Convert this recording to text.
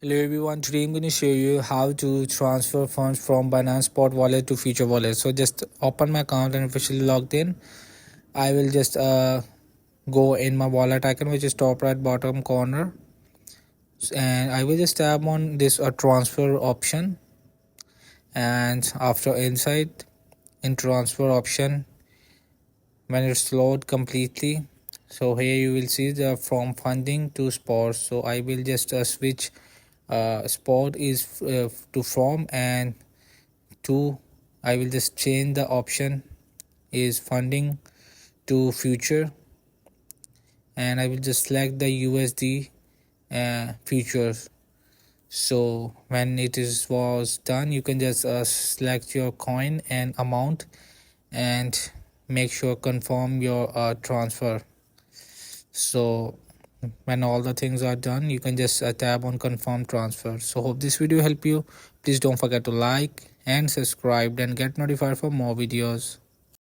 Hello everyone, today I'm going to show you how to transfer funds from Binance Spot wallet to Future wallet. So just open my account and officially logged in. I will just go in my wallet icon, which is top right bottom corner, and I will just tap on this transfer option. And after inside in transfer option, when it's load completely, so here you will see the from funding to spot. So I will just switch spot is to from, and to I will just change the option is funding to future, and I will just select the USD futures. So when it is was done, you can just select your coin and amount and make sure confirm your transfer. So when all the things are done, you can just tap on confirm transfer. So hope this video help you. Please don't forget to like and subscribe and get notified for more videos.